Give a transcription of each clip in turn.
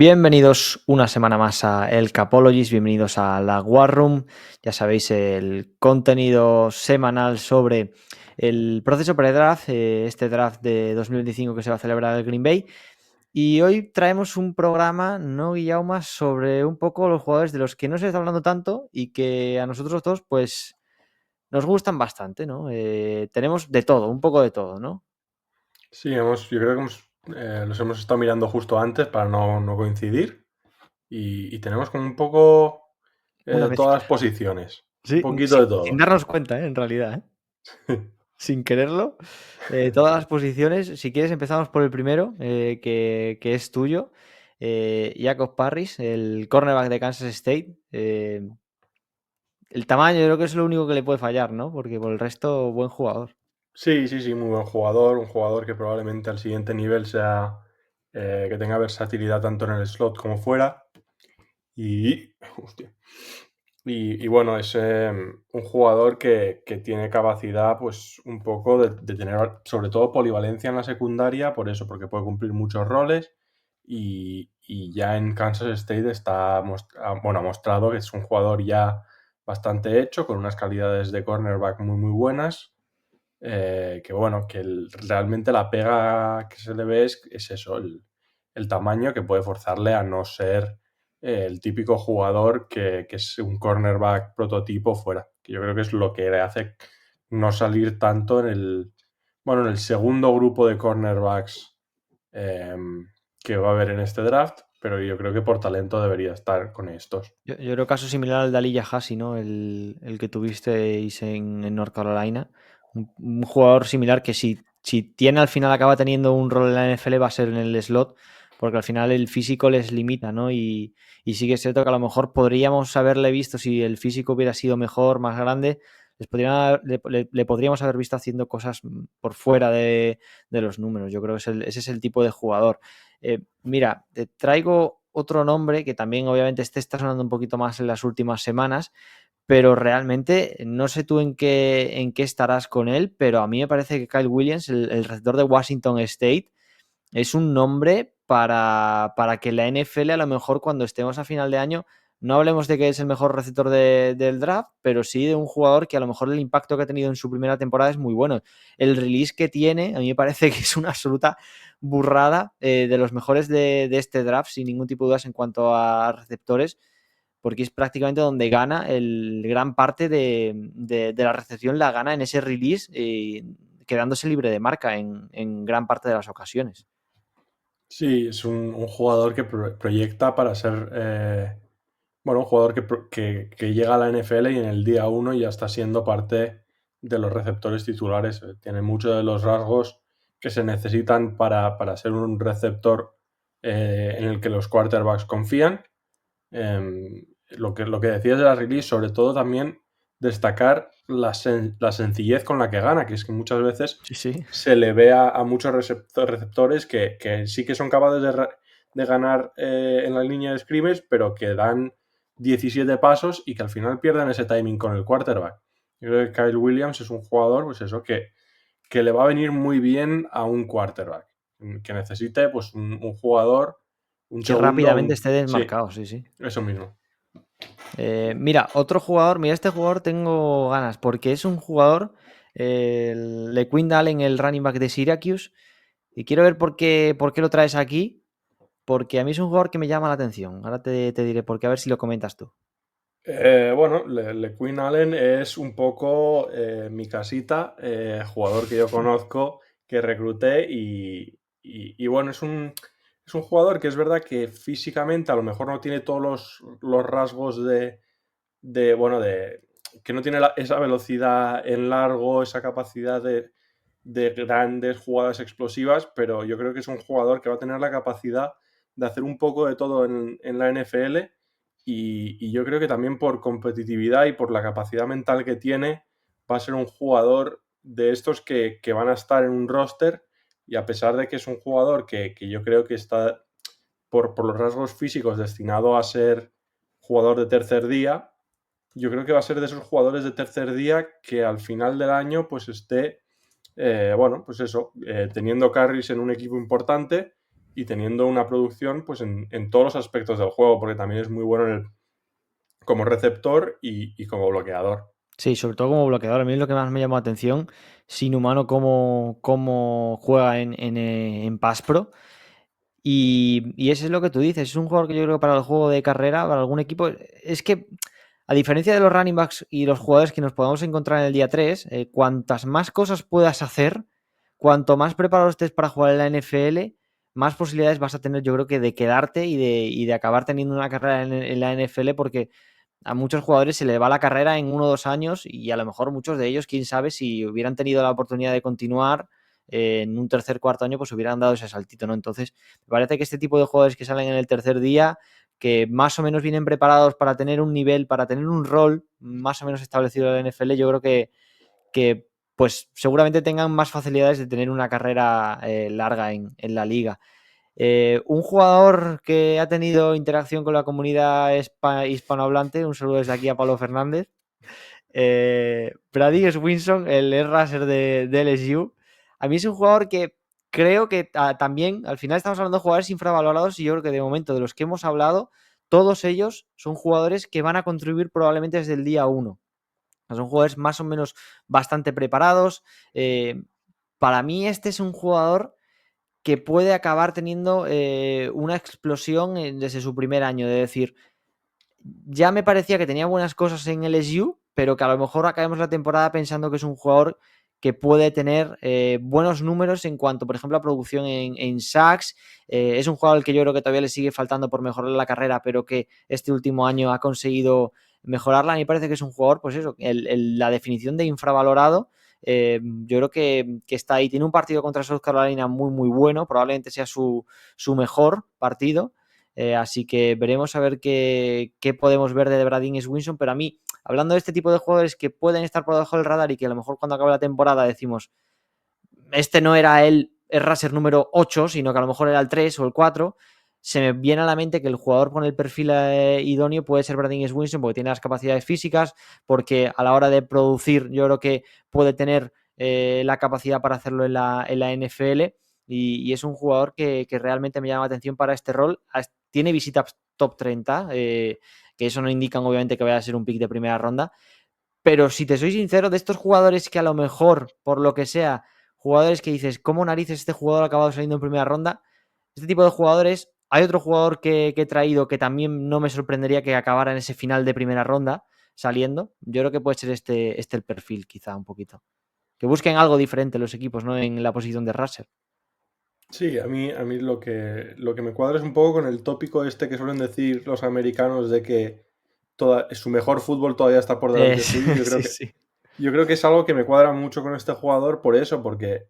Bienvenidos una semana más a El Capologist, bienvenidos a la War Room, ya sabéis, el contenido semanal sobre el proceso pre-draft, este draft de 2025 que se va a celebrar en Green Bay. Y hoy traemos un programa, ¿no, Guillaume?, sobre un poco los jugadores de los que no se está hablando tanto y que a nosotros dos, pues, nos gustan bastante, ¿no? Tenemos de todo, un poco de todo, ¿no? Sí, yo creo que los hemos estado mirando justo antes para no coincidir y tenemos como un poco Una todas mezcla. las posiciones, un Sí, poquito sin, de sin todo. darnos cuenta, en realidad, sin quererlo. Todas las posiciones. Si quieres, empezamos por el primero, que es tuyo. Jacob Parris, el cornerback de Kansas State. El tamaño yo creo que es lo único que le puede fallar, ¿no? Porque por el resto, buen jugador. Sí, muy buen jugador, un jugador que probablemente al siguiente nivel sea que tenga versatilidad tanto en el slot como fuera. Hostia. Y bueno, es un jugador que tiene capacidad, pues, un poco de tener, sobre todo, polivalencia en la secundaria, por eso, porque puede cumplir muchos roles. Y ya en Kansas State ha mostrado que es un jugador ya bastante hecho, con unas calidades de cornerback muy buenas. Que bueno, realmente la pega que se le ve es eso, el tamaño que puede forzarle a no ser el típico jugador que es un cornerback prototipo fuera. Que yo creo que es lo que le hace no salir tanto en el segundo grupo de cornerbacks que va a haber en este draft, pero yo creo que por talento debería estar con estos. Yo creo caso similar al de Ali Hassi, ¿no? El que tuvisteis en North Carolina. Un jugador similar que si tiene al final, acaba teniendo un rol en la NFL, va a ser en el slot, porque al final el físico les limita, ¿no? Y sí que es cierto que a lo mejor podríamos haberle visto, si el físico hubiera sido mejor, más grande, le podríamos haber visto haciendo cosas por fuera de los números. Yo creo que ese es el tipo de jugador. Mira, te traigo otro nombre que también obviamente está sonando un poquito más en las últimas semanas, pero realmente no sé tú en qué estarás con él, pero a mí me parece que Kyle Williams, el receptor de Washington State, es un nombre para que la NFL, a lo mejor cuando estemos a final de año, no hablemos de que es el mejor receptor del draft, pero sí de un jugador que a lo mejor el impacto que ha tenido en su primera temporada es muy bueno. El release que tiene, a mí me parece que es una absoluta burrada, de los mejores de este draft, sin ningún tipo de dudas en cuanto a receptores, porque es prácticamente donde gana el gran parte de la recepción, la gana en ese release, quedándose libre de marca en gran parte de las ocasiones. Sí, es un jugador que proyecta para ser, un jugador que llega a la NFL y en el día uno ya está siendo parte de los receptores titulares. Tiene muchos de los rasgos que se necesitan para ser un receptor en el que los quarterbacks confían. Lo que decías de la release, sobre todo también destacar la sencillez con la que gana, que es que muchas veces Sí, sí. se le ve a muchos receptores que sí que son capaces de ganar en la línea de scrimmage, pero que dan 17 pasos y que al final pierden ese timing con el quarterback. Yo creo que Kyle Williams es un jugador, pues eso, que le va a venir muy bien a un quarterback, que necesite pues un jugador, un Que segundo, rápidamente esté sí, desmarcado, sí, sí. eso mismo. Mira, otro jugador, mira, este jugador tengo ganas, porque es un jugador, el LeQuint Allen, el running back de Syracuse, y quiero ver por qué lo traes aquí, porque a mí es un jugador que me llama la atención. Ahora te diré por qué, a ver si lo comentas tú. Queen Allen es un poco mi casita, jugador que yo conozco, que recluté y bueno, es un jugador que es verdad que físicamente a lo mejor no tiene todos los rasgos de que no tiene esa velocidad en largo, esa capacidad de grandes jugadas explosivas, pero yo creo que es un jugador que va a tener la capacidad de hacer un poco de todo en la NFL y yo creo que también por competitividad y por la capacidad mental que tiene, va a ser un jugador de estos que van a estar en un roster y a pesar de que es un jugador que yo creo que está por los rasgos físicos destinado a ser jugador de tercer día, yo creo que va a ser de esos jugadores de tercer día que al final del año pues esté, pues eso, teniendo carries en un equipo importante y teniendo una producción pues en todos los aspectos del juego, porque también es muy bueno como receptor y como bloqueador. Sí, sobre todo como bloqueador. A mí es lo que más me llamó la atención. Sin humano, cómo juega en Pass Pro. Y eso es lo que tú dices. Es un jugador que yo creo que para el juego de carrera, para algún equipo, es que a diferencia de los running backs y los jugadores que nos podemos encontrar en el día 3, cuantas más cosas puedas hacer, cuanto más preparado estés para jugar en la NFL, más posibilidades vas a tener, yo creo que de quedarte y de acabar teniendo una carrera en la NFL, porque a muchos jugadores se les va la carrera en 1 o 2 años y a lo mejor muchos de ellos, quién sabe, si hubieran tenido la oportunidad de continuar en un tercer, cuarto año, pues hubieran dado ese saltito, ¿no? Entonces, me parece que este tipo de jugadores que salen en el tercer día, que más o menos vienen preparados para tener un nivel, para tener un rol más o menos establecido en la NFL, yo creo que pues seguramente tengan más facilidades de tener una carrera larga en la liga. Un jugador que ha tenido interacción con la comunidad hispanohablante, un saludo desde aquí a Pablo Fernández. Brady Swinson, el air rusher de LSU. A mí es un jugador que creo que también, al final estamos hablando de jugadores infravalorados y yo creo que de momento de los que hemos hablado, todos ellos son jugadores que van a contribuir probablemente desde el día 1. Son jugadores más o menos bastante preparados. Para mí este es un jugador que puede acabar teniendo una explosión desde su primer año, de decir, ya me parecía que tenía buenas cosas en LSU, pero que a lo mejor acabemos la temporada pensando que es un jugador que puede tener buenos números en cuanto, por ejemplo, a producción en sacks. Es un jugador al que yo creo que todavía le sigue faltando por mejorar la carrera, pero que este último año ha conseguido mejorarla. A mí me parece que es un jugador, pues eso, la definición de infravalorado. Yo creo que está ahí. Tiene un partido contra South Carolina muy, muy bueno. Probablemente sea su mejor partido. Así que veremos a ver qué podemos ver de Brady Swinson, pero a mí, hablando de este tipo de jugadores que pueden estar por debajo del radar y que a lo mejor cuando acabe la temporada decimos, este no era el raser número 8, sino que a lo mejor era el 3 o el 4, se me viene a la mente que el jugador con el perfil idóneo puede ser Brady Swinson porque tiene las capacidades físicas, porque a la hora de producir yo creo que puede tener la capacidad para hacerlo en la NFL y es un jugador que realmente me llama la atención para este rol. Tiene visitas top 30, que eso no indican obviamente que vaya a ser un pick de primera ronda, pero si te soy sincero, de estos jugadores que a lo mejor, por lo que sea, jugadores que dices, ¿cómo narices este jugador ha acabado saliendo en primera ronda? Este tipo de jugadores, hay otro jugador que he traído que también no me sorprendería que acabara en ese final de primera ronda saliendo. Yo creo que puede ser este el perfil, quizá un poquito. Que busquen algo diferente los equipos, ¿no? En la posición de Russell. Sí, a mí lo que me cuadra es un poco con el tópico este que suelen decir los americanos de que su mejor fútbol todavía está por delante suyo. Yo creo Sí, que, sí. yo creo que es algo que me cuadra mucho con este jugador por eso, porque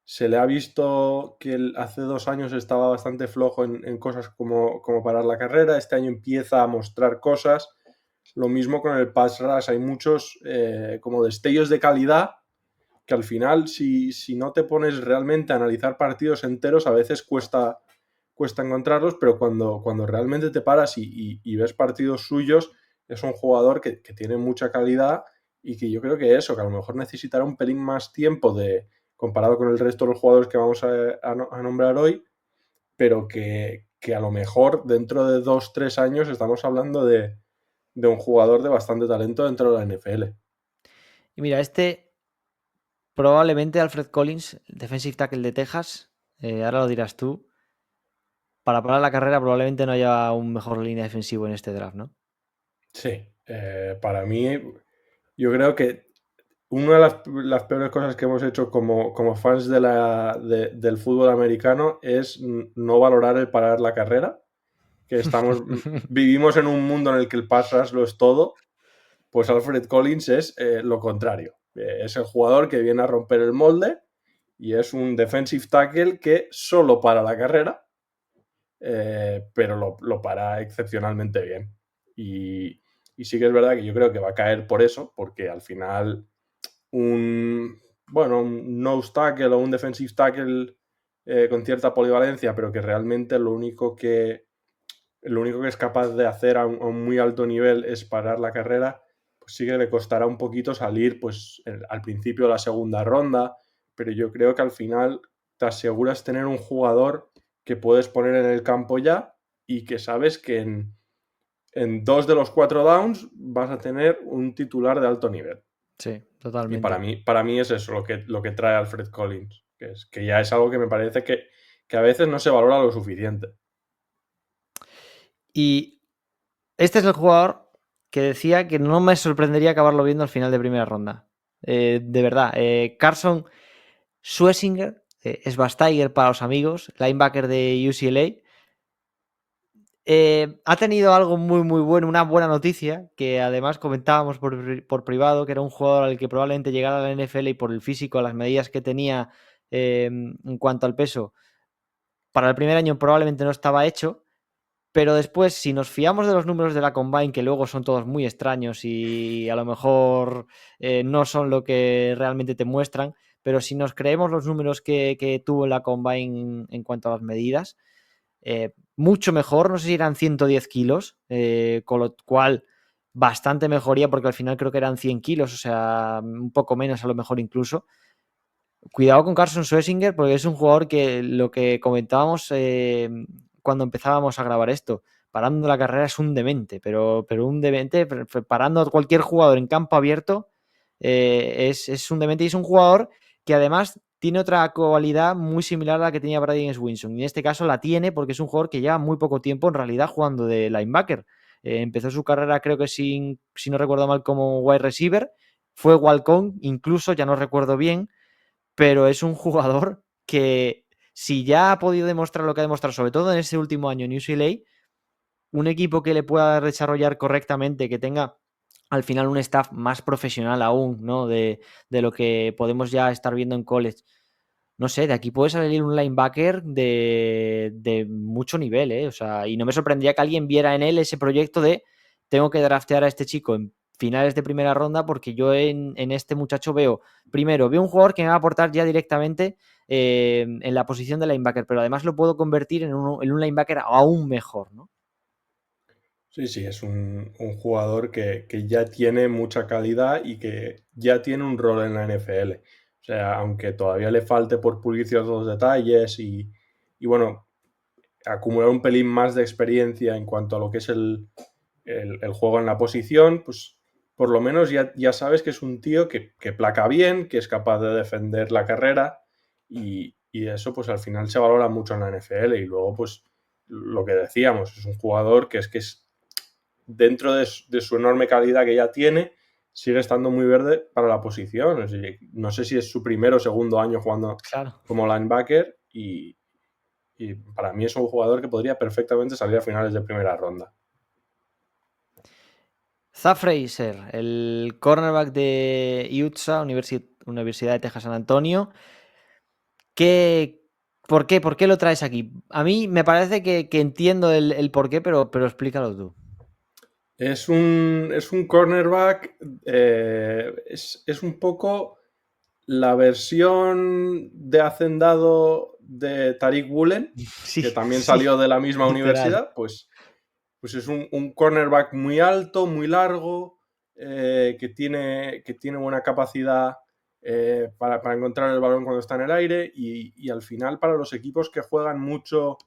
se le ha visto que hace 2 años estaba bastante flojo en cosas como parar la carrera. Este año empieza a mostrar cosas. Lo mismo con el pass rush. Hay muchos como destellos de calidad que al final, si no te pones realmente a analizar partidos enteros, a veces cuesta encontrarlos, pero cuando realmente te paras y ves partidos suyos, es un jugador que tiene mucha calidad y que yo creo que eso, que a lo mejor necesitará un pelín más tiempo comparado con el resto de los jugadores que vamos a nombrar hoy, pero que a lo mejor dentro de 2, 3 años estamos hablando de un jugador de bastante talento dentro de la NFL. Y mira, probablemente Alfred Collins, defensive tackle de Texas, ahora lo dirás tú, para parar la carrera probablemente no haya un mejor línea defensivo en este draft, ¿no? Sí, para mí, yo creo que una de las peores cosas que hemos hecho como fans del fútbol americano es no valorar el parar la carrera, que vivimos en un mundo en el que el pass rush lo es todo, pues Alfred Collins es lo contrario. Es el jugador que viene a romper el molde y es un defensive tackle que solo para la carrera, pero lo para excepcionalmente bien. Y sí que es verdad que yo creo que va a caer por eso, porque al final un nose tackle o un defensive tackle con cierta polivalencia, pero que realmente lo único que es capaz de hacer a un muy alto nivel es parar la carrera, pues sí que le costará un poquito salir pues al principio de la segunda ronda, pero yo creo que al final te aseguras tener un jugador que puedes poner en el campo ya y que sabes que en 2 de los 4 downs vas a tener un titular de alto nivel. Sí, Y totalmente. para mí es eso lo que trae Alfred Collins, que ya es algo que me parece que a veces no se valora lo suficiente. Y este es el jugador que decía que no me sorprendería acabarlo viendo al final de primera ronda. De verdad, Carson Schwesinger, Schweinsteiger para los amigos, linebacker de UCLA. Ha tenido algo muy bueno, una buena noticia, que además comentábamos por privado, que era un jugador al que probablemente llegara a la NFL y por el físico, las medidas que tenía en cuanto al peso, para el primer año probablemente no estaba hecho, pero después, si nos fiamos de los números de la Combine, que luego son todos muy extraños y a lo mejor no son lo que realmente te muestran, pero si nos creemos los números que tuvo en la Combine en cuanto a las medidas, mucho mejor, no sé si eran 110 kilos, con lo cual bastante mejoría porque al final creo que eran 100 kilos, o sea, un poco menos a lo mejor incluso. Cuidado con Carson Schwesinger porque es un jugador que lo que comentábamos cuando empezábamos a grabar esto, parando la carrera es un demente, pero un demente, parando a cualquier jugador en campo abierto es un demente y es un jugador que además tiene otra cualidad muy similar a la que tenía Brady Swinson. Y en este caso la tiene porque es un jugador que lleva muy poco tiempo en realidad jugando de linebacker. Empezó su carrera, creo que si no recuerdo mal, como wide receiver. Fue walk-on, incluso, ya no recuerdo bien, pero es un jugador que, si ya ha podido demostrar lo que ha demostrado, sobre todo en ese último año en UCLA, un equipo que le pueda desarrollar correctamente, que tenga al final un staff más profesional aún, ¿no? De lo que podemos ya estar viendo en college. No sé, de aquí puede salir un linebacker de mucho nivel, ¿eh? O sea, y no me sorprendría que alguien viera en él ese proyecto de tengo que draftear a este chico en finales de primera ronda porque yo en este muchacho veo un jugador que me va a aportar ya directamente en la posición de linebacker, pero además lo puedo convertir en un linebacker aún mejor, ¿no? Sí, sí, es un jugador que ya tiene mucha calidad y que ya tiene un rol en la NFL. O sea, aunque todavía le falte por pulir ciertos detalles y bueno, acumular un pelín más de experiencia en cuanto a lo que es el juego en la posición, pues por lo menos ya sabes que es un tío que placa bien, que es capaz de defender la carrera y eso pues al final se valora mucho en la NFL y luego pues lo que decíamos, es un jugador que es dentro de su enorme calidad que ya tiene, sigue estando muy verde para la posición. O sea, no sé si es su primer o segundo año jugando Claro. como linebacker y para mí es un jugador que podría perfectamente salir a finales de primera ronda. Zach Fraser, el cornerback de UTSA, Universidad de Texas San Antonio. ¿Por qué? ¿Por qué lo traes aquí? A mí me parece que entiendo el por qué, pero explícalo tú. Es un cornerback, es un poco la versión de hacendado de Tariq Woolen, Sí, que también sí, salió de la misma literal. universidad, pues es un cornerback muy alto, muy largo, que tiene buena capacidad para encontrar el balón cuando está en el aire y al final para los equipos que juegan mucho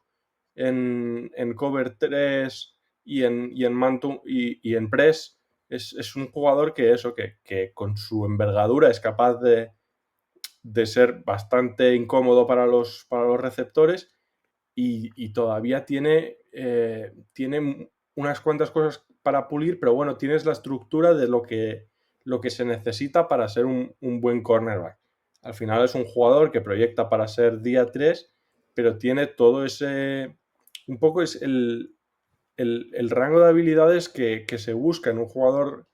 en cover 3 y en manto y en press, es un jugador que eso, que con su envergadura es capaz de ser bastante incómodo para los receptores y todavía tiene unas cuantas cosas para pulir, pero bueno, tienes la estructura de lo que se necesita para ser un buen cornerback. Al final es un jugador que proyecta para ser día 3, pero tiene todo ese... Un poco es el rango de habilidades que se busca en un jugador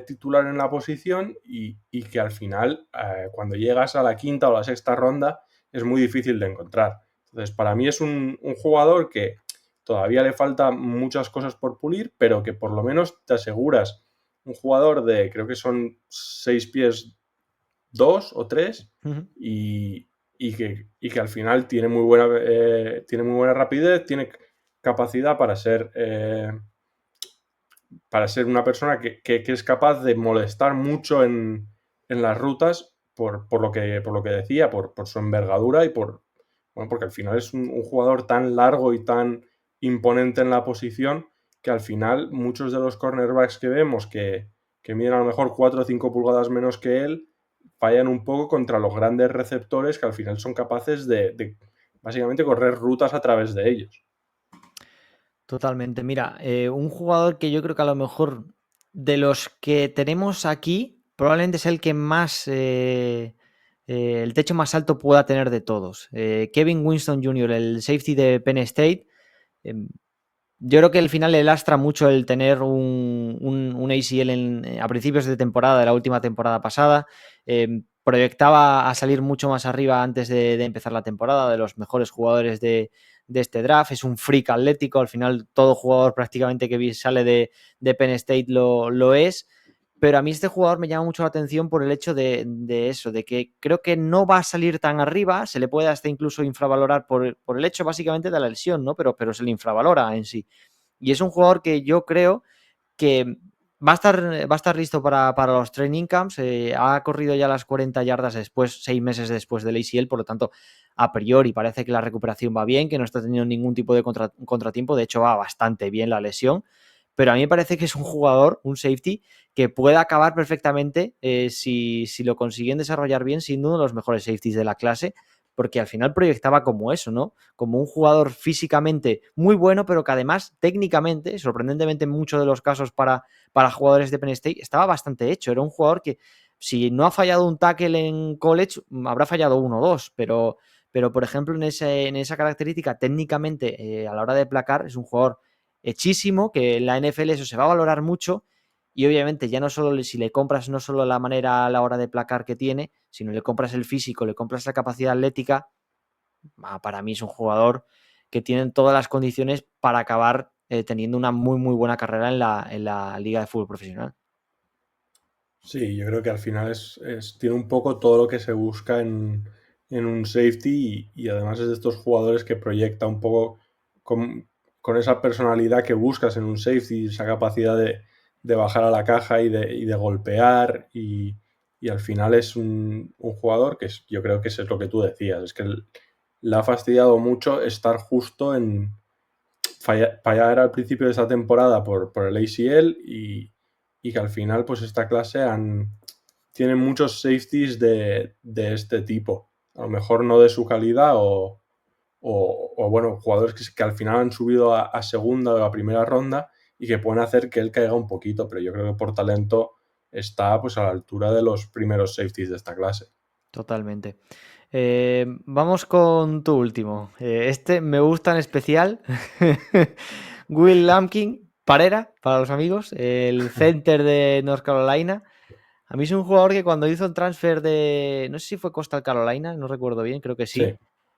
titular en la posición y que al final, cuando llegas a la quinta o la sexta ronda, es muy difícil de encontrar. Entonces, para mí es un jugador que todavía le falta muchas cosas por pulir, pero que por lo menos te aseguras un jugador de, creo que son 6 pies 2 o 3 Ujú. y que al final tiene muy buena rapidez, tiene capacidad para ser una persona que es capaz de molestar mucho en las rutas por lo que decía, por su envergadura y Bueno, porque al final es un jugador tan largo y tan imponente en la posición que al final muchos de los cornerbacks que vemos que miden a lo mejor 4 o 5 pulgadas menos que él, fallan un poco contra los grandes receptores que al final son capaces de básicamente correr rutas a través de ellos. Totalmente. Mira, un jugador que yo creo que a lo mejor de los que tenemos aquí, probablemente es el que más, el techo más alto pueda tener de todos. Kevin Winston Jr., el safety de Penn State. em, yo creo que al final le lastra mucho el tener un ACL a principios de temporada, de la última temporada pasada. Proyectaba a salir mucho más arriba antes de empezar la temporada, de los mejores jugadores de este draft. Es un freak atlético. Al final, todo jugador prácticamente que sale de Penn State lo es. Pero a mí este jugador me llama mucho la atención por el hecho de eso, de que creo que no va a salir tan arriba, se le puede hasta incluso infravalorar por el hecho básicamente de la lesión, ¿no? Pero se le infravalora en sí. Y es un jugador que yo creo que va a estar listo para los training camps. Ha corrido ya las 40 yardas después, 6 meses después del ACL, por lo tanto, a priori parece que la recuperación va bien, que no está teniendo ningún tipo de contratiempo. De hecho, va bastante bien la lesión. Pero a mí me parece que es un jugador, un safety, que puede acabar perfectamente si lo consiguen desarrollar bien, siendo uno de los mejores safeties de la clase, porque al final proyectaba como eso, ¿no? Como un jugador físicamente muy bueno, pero que además técnicamente, sorprendentemente en muchos de los casos para jugadores de Penn State, estaba bastante hecho. Era un jugador que si no ha fallado un tackle en college, habrá fallado uno o dos, pero por ejemplo en esa característica técnicamente a la hora de placar es un jugador hechísimo, que en la NFL eso se va a valorar mucho. Y obviamente ya no solo si le compras no solo la manera a la hora de placar que tiene, sino le compras el físico, le compras la capacidad atlética, para mí es un jugador que tiene todas las condiciones para acabar teniendo una muy, muy buena carrera en la liga de fútbol profesional. Sí, yo creo que al final tiene un poco todo lo que se busca en un safety y además es de estos jugadores que proyecta un poco con esa personalidad que buscas en un safety, esa capacidad de bajar a la caja y de golpear y al final es un jugador que yo creo que eso es lo que tú decías, es que le ha fastidiado mucho estar justo en fallar al principio de esta temporada por el ACL y que al final pues esta clase tienen muchos safeties de este tipo. A lo mejor no de su calidad o bueno, jugadores que al final han subido a segunda o a primera ronda y que pueden hacer que él caiga un poquito, pero yo creo que por talento está pues a la altura de los primeros safeties de esta clase. Totalmente. Vamos con tu último. Este me gusta en especial. Will Lampkin, Parera, para los amigos, el center de North Carolina. A mí es un jugador que cuando hizo el transfer de, no sé si fue Coastal Carolina, no recuerdo bien, creo que sí,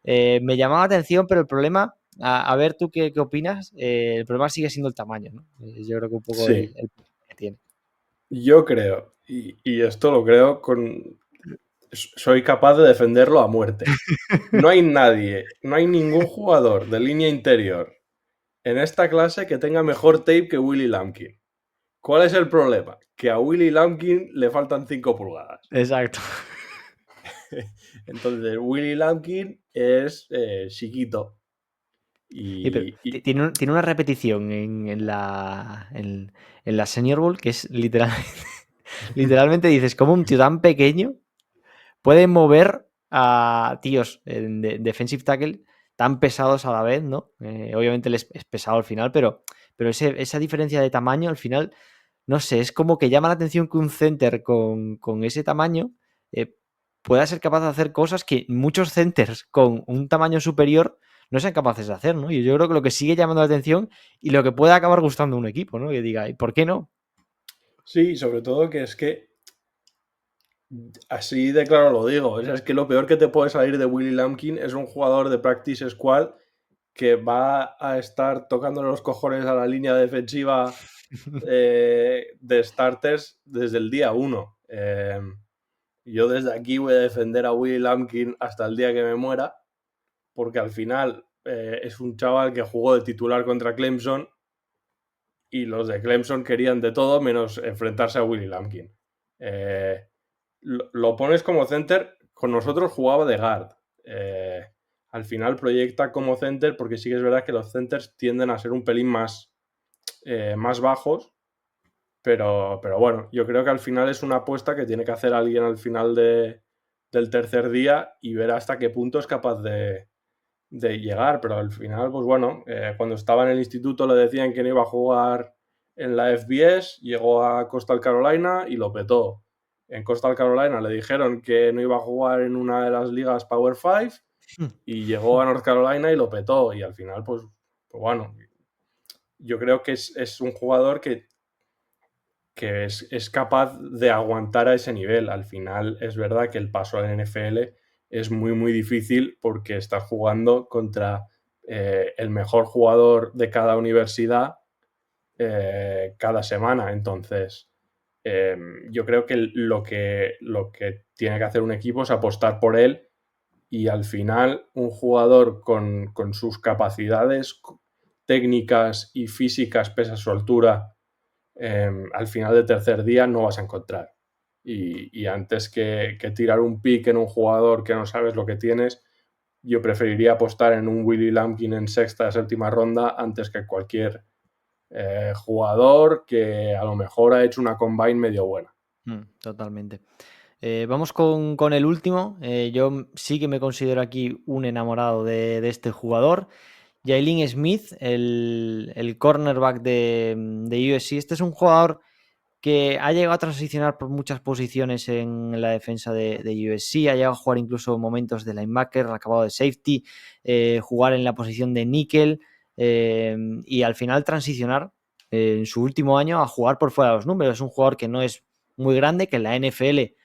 Sí, me llamaba la atención, pero el problema, a ver tú qué opinas, el problema sigue siendo el tamaño, ¿no? Yo creo que un poco sí. el que tiene. Yo creo, y esto lo creo soy capaz de defenderlo a muerte. No hay nadie, no hay ningún jugador de línea interior en esta clase que tenga mejor tape que Willy Lampkin. ¿Cuál es el problema? Que a Willy Lampkin le faltan 5 pulgadas. Exacto. Entonces, Willy Lampkin es chiquito. Sí, pero Y tiene una repetición en la Senior Bowl que es literalmente dices, como un tío tan pequeño puede mover a tíos en defensive tackle tan pesados a la vez, ¿no? Obviamente él es pesado al final, pero esa diferencia de tamaño al final, no sé, es como que llama la atención que un center con ese tamaño eh, pueda ser capaz de hacer cosas que muchos centers con un tamaño superior no sean capaces de hacer, ¿no? Y yo creo que lo que sigue llamando la atención y lo que puede acabar gustando a un equipo, ¿no? Que diga, ¿y por qué no? sí, sobre todo que es que así de claro lo digo. O sea, es que lo peor que te puede salir de Willy Lampkin es un jugador de practice squad que va a estar tocando los cojones a la línea defensiva de starters desde el día 1. Yo desde aquí voy a defender a Willy Lampkin hasta el día que me muera, porque al final es un chaval que jugó de titular contra Clemson y los de Clemson querían de todo menos enfrentarse a Willy Lampkin. Lo pones como center, con nosotros jugaba de guard. al final proyecta como center, porque sí que es verdad que los centers tienden a ser un pelín más bajos, pero bueno, yo creo que al final es una apuesta que tiene que hacer alguien al final del tercer día y ver hasta qué punto es capaz de llegar, pero al final, pues bueno, cuando estaba en el instituto le decían que no iba a jugar en la FBS, llegó a Coastal Carolina y lo petó. En Coastal Carolina le dijeron que no iba a jugar en una de las ligas Power 5 y llegó a North Carolina y lo petó. Y al final, pues bueno, yo creo que es un jugador que es capaz de aguantar a ese nivel. Al final es verdad que el paso al NFL es muy, muy difícil porque estás jugando contra el mejor jugador de cada universidad cada semana. Entonces, yo creo que lo que tiene que hacer un equipo es apostar por él y al final un jugador con sus capacidades técnicas y físicas pese a su altura al final del tercer día no vas a encontrar. Y antes que tirar un pick en un jugador que no sabes lo que tienes, yo preferiría apostar en un Willie Lampkin en sexta, séptima ronda antes que cualquier jugador que a lo mejor ha hecho una combine medio buena. Totalmente. Vamos con el último. Yo sí que me considero aquí un enamorado de este jugador. Jaylin Smith, el cornerback de USC. Este es un jugador que ha llegado a transicionar por muchas posiciones en la defensa de USC, ha llegado a jugar incluso momentos de linebacker, acabado de safety, jugar en la posición de níquel y al final transicionar en su último año a jugar por fuera de los números. Es un jugador que no es muy grande, que en la NFL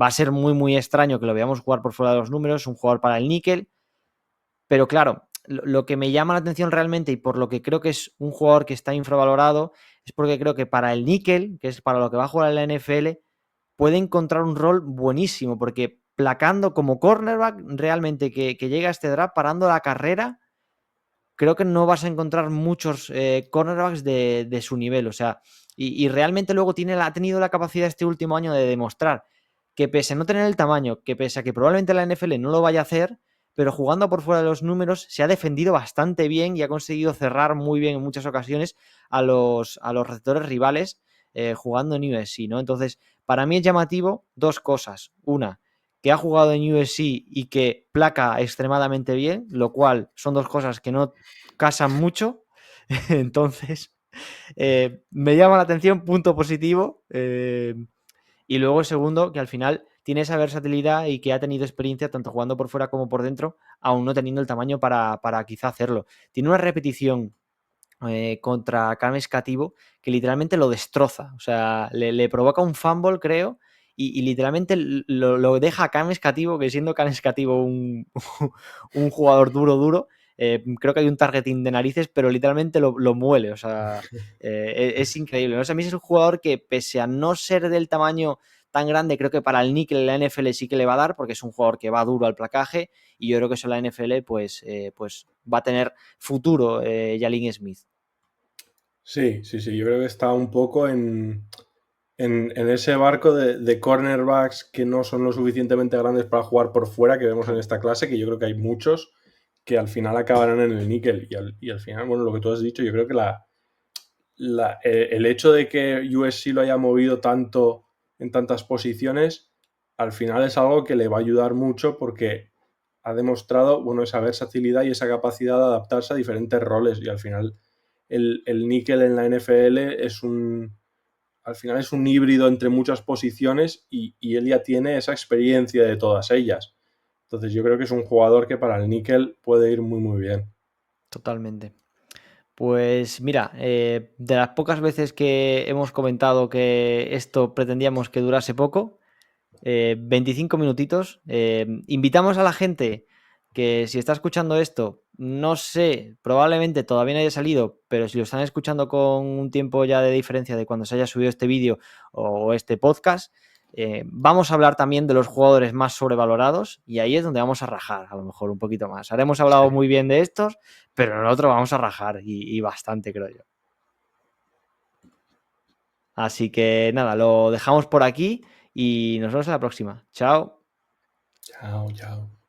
va a ser muy, muy extraño que lo veamos jugar por fuera de los números, es un jugador para el níquel, pero claro, lo que me llama la atención realmente y por lo que creo que es un jugador que está infravalorado es porque creo que para el níquel, que es para lo que va a jugar en la NFL, puede encontrar un rol buenísimo, porque placando como cornerback, realmente que llega a este draft, parando la carrera, creo que no vas a encontrar muchos cornerbacks de su nivel. O sea, y realmente luego ha tenido la capacidad este último año de demostrar que pese a no tener el tamaño, que pese a que probablemente la NFL no lo vaya a hacer, pero jugando por fuera de los números se ha defendido bastante bien y ha conseguido cerrar muy bien en muchas ocasiones a los receptores rivales jugando en USC, ¿no? Entonces, para mí es llamativo dos cosas. Una, que ha jugado en USC y que placa extremadamente bien, lo cual son dos cosas que no casan mucho. Entonces, me llama la atención, punto positivo. Y luego, segundo, que al final tiene esa versatilidad y que ha tenido experiencia tanto jugando por fuera como por dentro, aún no teniendo el tamaño para quizá hacerlo. Tiene una repetición contra Cames Cativo que literalmente lo destroza. O sea, le provoca un fumble, creo, y literalmente lo deja a Cames Cativo, que siendo Cames Cativo un jugador duro, creo que hay un targeting de narices, pero literalmente lo muele. O sea, es increíble, ¿no? O sea, a mí es un jugador que, pese a no ser del tamaño tan grande, creo que para el níquel en la NFL sí que le va a dar, porque es un jugador que va duro al placaje, y yo creo que eso en la NFL pues va a tener futuro Jaylin Smith. Sí, yo creo que está un poco en ese barco de cornerbacks que no son lo suficientemente grandes para jugar por fuera que vemos en esta clase, que yo creo que hay muchos que al final acabarán en el níquel y al final, bueno, lo que tú has dicho, yo creo que el hecho de que USC lo haya movido tanto en tantas posiciones, al final es algo que le va a ayudar mucho porque ha demostrado, bueno, esa versatilidad y esa capacidad de adaptarse a diferentes roles y al final el níquel en la NFL al final es un híbrido entre muchas posiciones y él ya tiene esa experiencia de todas ellas. Entonces yo creo que es un jugador que para el níquel puede ir muy, muy bien. Totalmente. Pues mira, de las pocas veces que hemos comentado que esto pretendíamos que durase poco, 25 minutitos. Invitamos a la gente que si está escuchando esto, no sé, probablemente todavía no haya salido, pero si lo están escuchando con un tiempo ya de diferencia de cuando se haya subido este vídeo o este podcast, vamos a hablar también de los jugadores más sobrevalorados y ahí es donde vamos a rajar a lo mejor un poquito más. Ahora hemos hablado Sí. muy bien de estos, pero en el otro vamos a rajar y bastante, creo yo. Así que nada, lo dejamos por aquí y nos vemos en la próxima. Chao. Chao, chao.